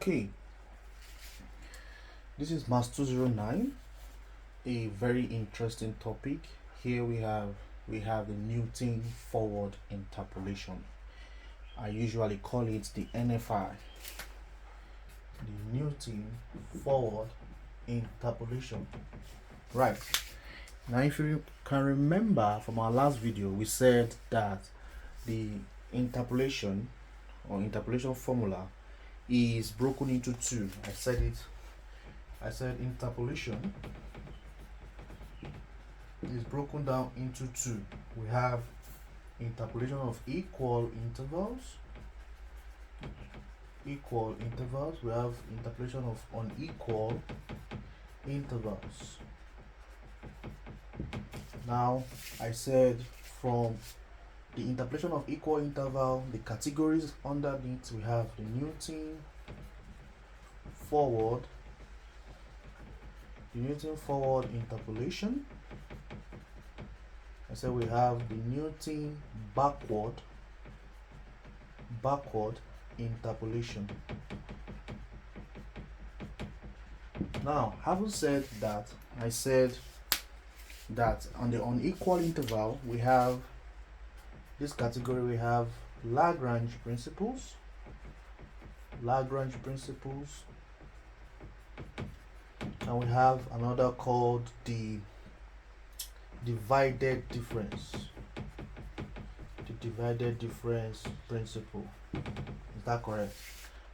Okay, this is Mass 209, a very interesting topic. Here we have the Newton forward interpolation. I usually call it the NFI, the Newton forward interpolation. Right, now if you can remember from our last video, we said that the interpolation or interpolation formula is broken into two. I said interpolation is broken down into two. We have interpolation of equal intervals. We have interpolation of unequal intervals. Now, I said from the interpolation of equal interval, the categories underneath, we have the Newton forward interpolation. I said we have the Newton backward interpolation. Now, having said that, I said that on the unequal interval, we have this category, we have Lagrange principles, and we have another called the divided difference principle. Is that correct?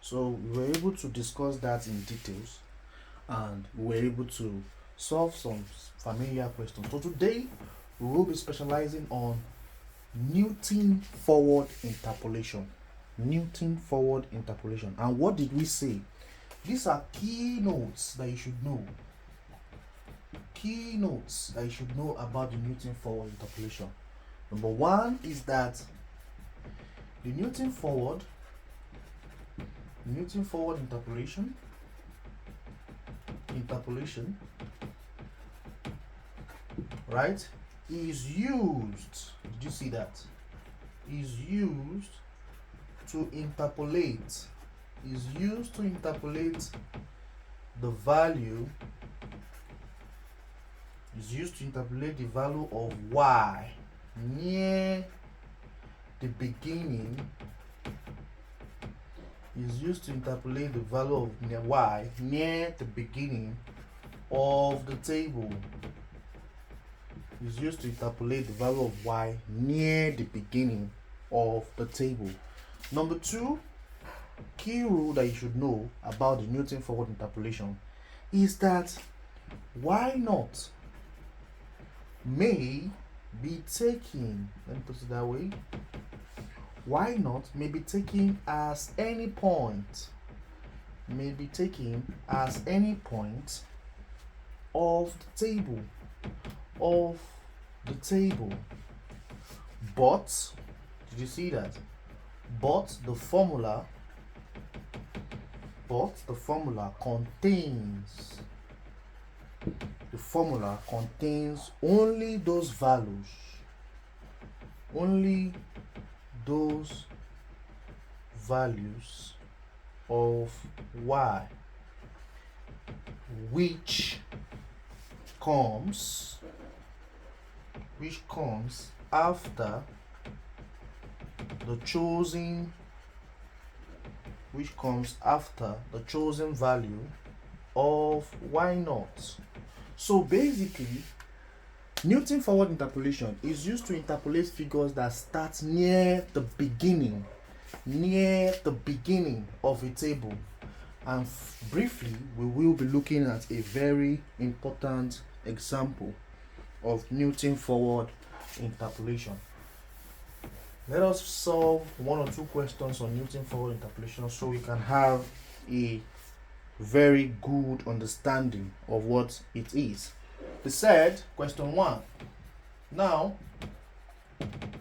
So we were able to discuss that in details, and we were able to solve some familiar questions. So today we will be specializing on Newton forward interpolation. And what did we say? These are keynotes that you should know. About the Newton forward interpolation. Number one is that the Newton forward interpolation, right, is used. Did you see that? Is used to interpolate. The value. Is used to interpolate the value of y near the beginning. Is used to interpolate the value of y near the beginning of the table. Is used to interpolate the value of y near the beginning of the table. Number two, key rule that you should know about the Newton forward interpolation is that y naught may be taken, let me put it that way, y naught may be taken as any point, of the table, but did you see that? But the formula contains only those values of y which comes after the chosen value of y naught. So basically, Newton forward interpolation is used to interpolate figures that start near the beginning of a table. And briefly, we will be looking at a very important example of Newton forward interpolation. Let us solve one or two questions on Newton forward interpolation so we can have a very good understanding of what it is. They said question 1. Now,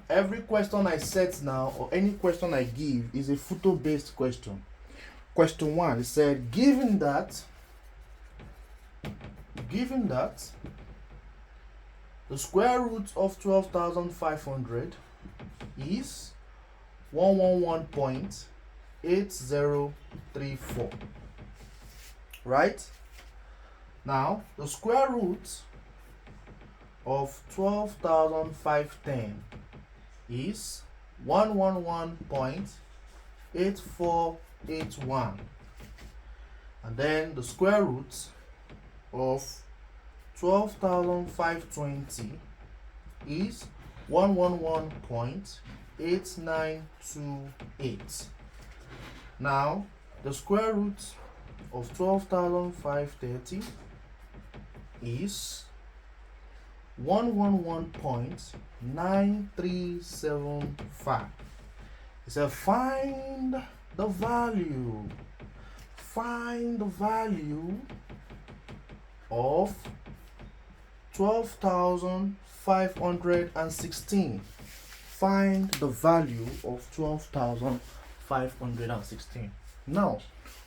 every question I set now, or any question I give, is a photo-based question. Question 1, it said, given that the square root of 12,500 is 111.8034. right? Now, the square root of 12,510 is 111.8481. And then the square root of 12,520 is 111.8928. Now, the square root of 12,530 is 111.9375. It says find the value. Find the value of 12,516. Find the value of 12,516. Now,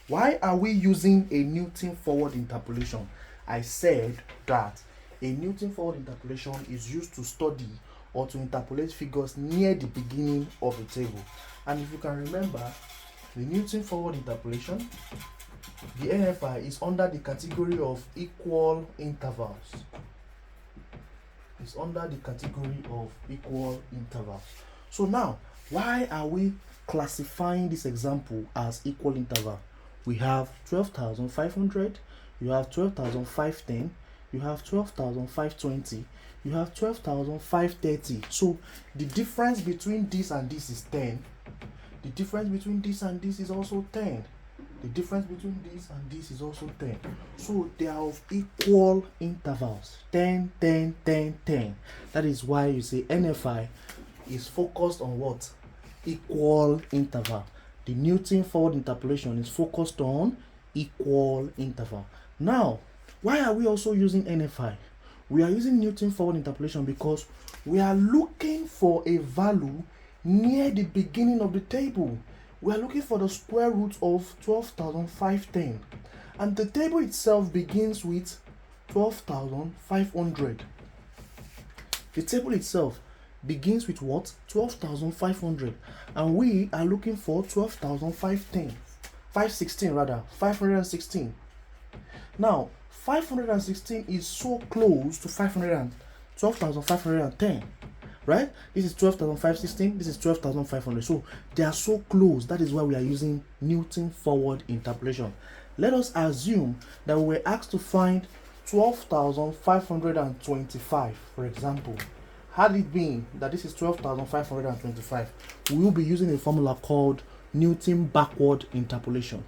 why are we using a Newton forward interpolation? I said that a Newton forward interpolation is used to study or to interpolate figures near the beginning of the table. And if you can remember, the Newton forward interpolation, the NFI is under the category of equal intervals. It's under the category of equal intervals. So now, why are we classifying this example as equal interval? We have 12,500, you have 12,510, you have 12,520, you have 12,530. So the difference between this and this is 10. The difference between this and this is also 10. The difference between this and this is also 10. So they are of equal intervals. 10, 10, 10, 10. That is why you say NFI is focused on what? Equal interval. The Newton forward interpolation is focused on equal interval. Now, why are we also using NFI? We are using Newton forward interpolation because we are looking for a value near the beginning of the table. We are looking for the square root of 12,510. And the table itself begins with 12,500. The table itself begins with what? 12,500. And we are looking for 12,510. 516 rather. 516. Now, 516 is so close to 12,510. Right? This is 12,516, this is 12,500. So they are so close. That is why we are using Newton forward interpolation. Let us assume that we were asked to find 12,525, for example. Had it been that this is 12,525, we will be using a formula called Newton backward interpolation.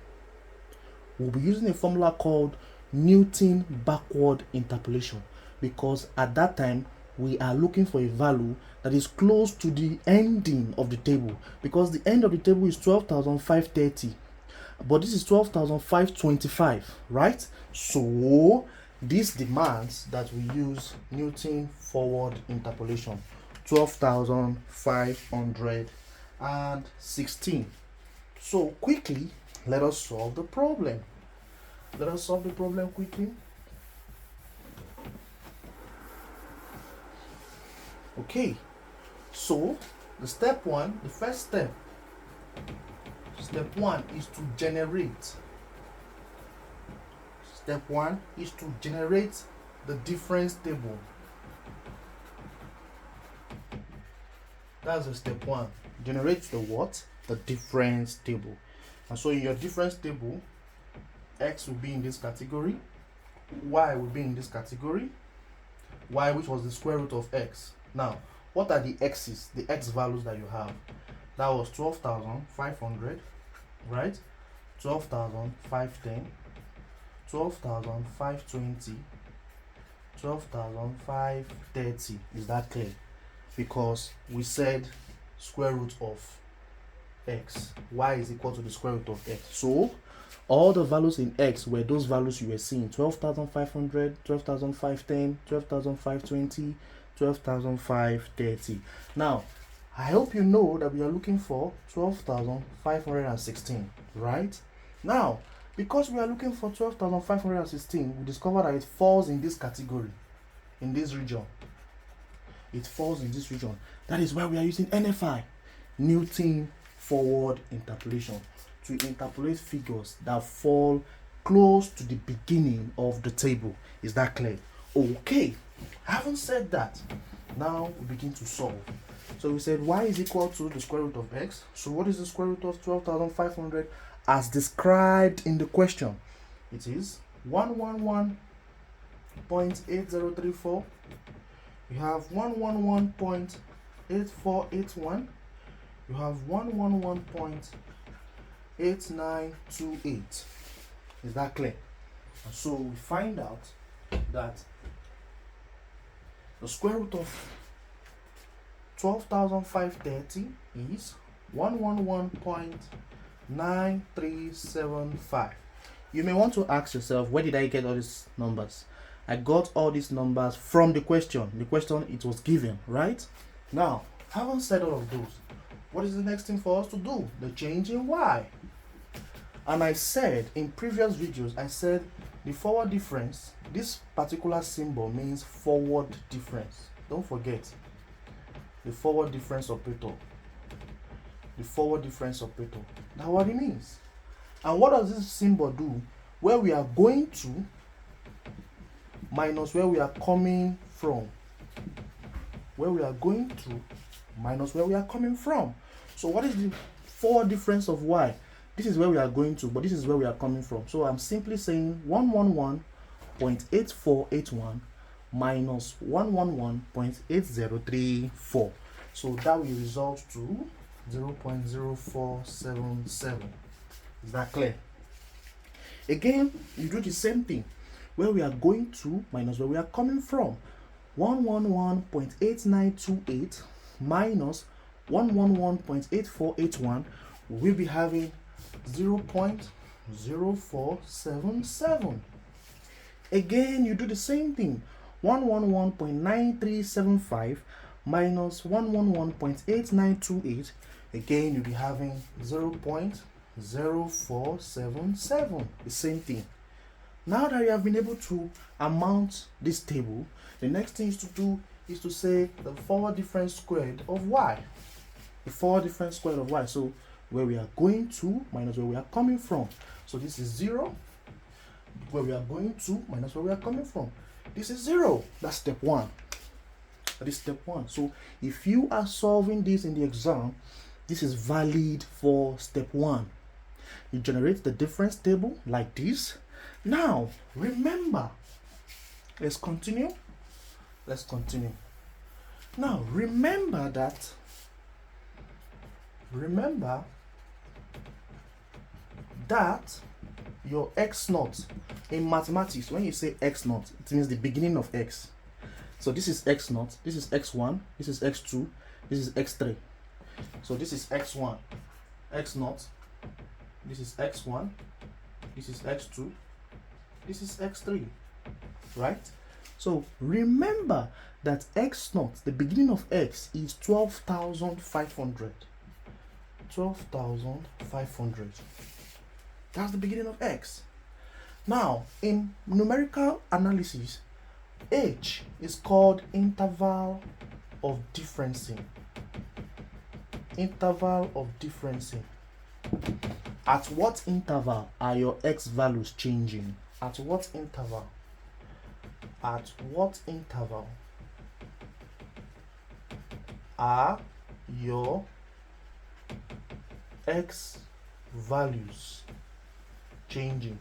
We'll be using a formula called Newton backward interpolation because at that time we are looking for a value that is close to the ending of the table, because the end of the table is 12,530, but this is 12,525, right? So this demands that we use Newton forward interpolation. 12,516. So quickly, let us solve the problem. Let us solve the problem quickly. Okay, so the first step one is to generate. Step one is to generate the difference table. That's the step one. Generate the what? The difference table. And so in your difference table, X will be in this category, Y will be in this category, Y, which was the square root of X. Now, what are the x's, the x values that you have? That was 12,500, right? 12,510, 12,520, 12,530. Is that clear? Because we said square root of x. Y is equal to the square root of x. So, all the values in x were those values you were seeing. 12,500, 12,510, 12,520, 12,530. Now, I hope you know that we are looking for 12,516, right? Now, because we are looking for 12,516, we discover that it falls in this category, in this region. It falls in this region. That is why we are using NFI, Newton forward interpolation, to interpolate figures that fall close to the beginning of the table. Is that clear? Okay, having said that, now we begin to solve. So we said y is equal to the square root of x. So what is the square root of 12,500 as described in the question? It is 111.8034. You have 111.8481. You have 111.8928. Is that clear? And so we find out that the square root of 12,530 is 111.9375. You may want to ask yourself, where did I get all these numbers? I got all these numbers from the question. The question it was given, right? Now, having said all of those, what is the next thing for us to do? The change in y. And I said in previous videos, I said the forward difference, this particular symbol means forward difference. Don't forget the forward difference operator. The forward difference operator. That's what it means. And what does this symbol do? Where we are going to minus where we are coming from. Where we are going to minus where we are coming from. So what is the forward difference of y? This is where we are going to, but this is where we are coming from. So I'm simply saying 111.8481 minus 111.8034. So that will result to 0.0477. Is that clear? Again, you do the same thing. Where we are going to minus where we are coming from. 111.8928 minus 111.8481. We'll be having 0.0477. Again, you do the same thing. 111.9375 minus 111.8928. Again, you'll be having 0.0477. The same thing. Now that you have been able to amount this table, the next thing is to do is to say the forward difference squared of y. The forward difference squared of y. So where we are going to minus where we are coming from. So this is 0. Where we are going to minus where we are coming from. This is 0. That's step 1. That is step 1. So if you are solving this in the exam, this is valid for step 1. You generate the difference table like this. Now remember, let's continue. Let's continue. Now remember that your x naught in mathematics, when you say x naught, it means the beginning of x. So this is x naught, this is x1, this is x2, this is x3. So this is x1, x naught, this is x1, this is x2, this is x3, right? So remember that x naught, the beginning of x, is 12,500. 12,500. That's the beginning of x. Now, in numerical analysis, h is called interval of differencing. Interval of differencing. At what interval are your x values changing? At what interval? At what interval are your x values changing?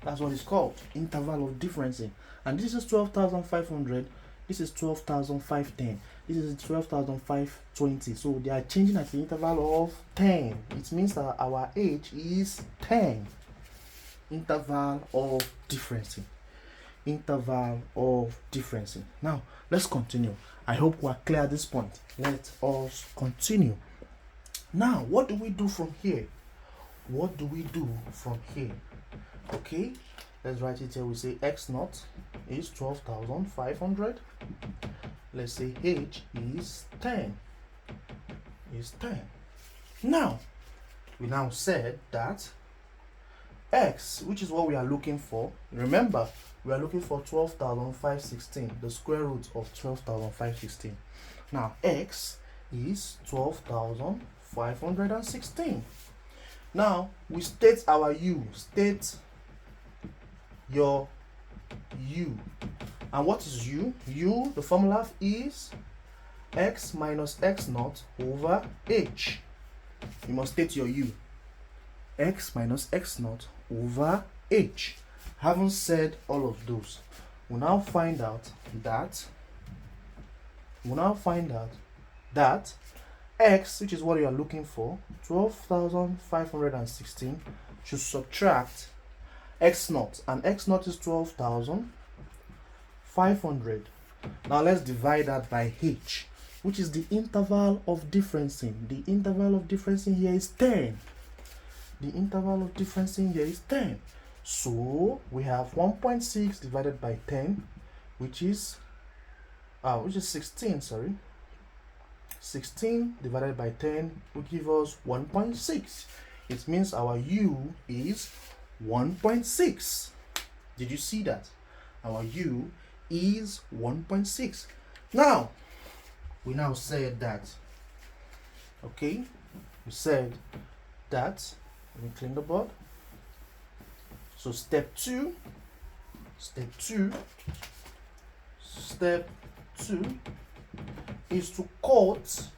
That's what it's called, interval of differencing. And this is 12,500, this is 12,510, this is 12,520. So they are changing at the interval of 10. It means that our age is 10. Interval of differencing. Interval of differencing. Now let's continue. I hope we are clear at this point. Let us continue. Now what do we do from here? What do we do from here? Okay, let's write it here. We say x naught is 12,500. Let's say h is 10. Is 10. Now we now said that x, which is what we are looking for, remember we are looking for 12,516, the square root of 12,516. Now x is 12,516. Now we state our u. State your u. And what is u? U, the formula is x minus x naught over h. You must state your u. X minus x naught over h. Having said all of those, we'll now find out that x, which is what you are looking for, 12,516, should subtract x naught, and x naught is 12,500. Now let's divide that by h, which is the interval of differencing. The interval of differencing here is 10. The interval of differencing here is 10. So we have 1.6 divided by 10, which is 16, sorry. 16 divided by 10 will give us 1.6. It means our u is 1.6. Did you see that? Our u is 1.6. Now, we now said that, okay, we said that, let me clean the board. So step two is to quote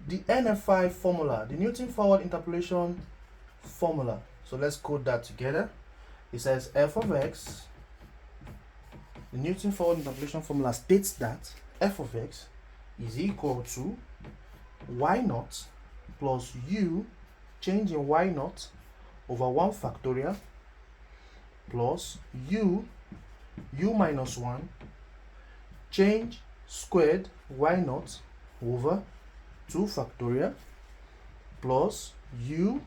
the NFI formula, the Newton forward interpolation formula. So let's code that together. It says f of x, the Newton forward interpolation formula states that f of x is equal to y naught plus u, change in y naught, over 1 factorial plus u minus 1, change squared y naught over 2 factorial plus u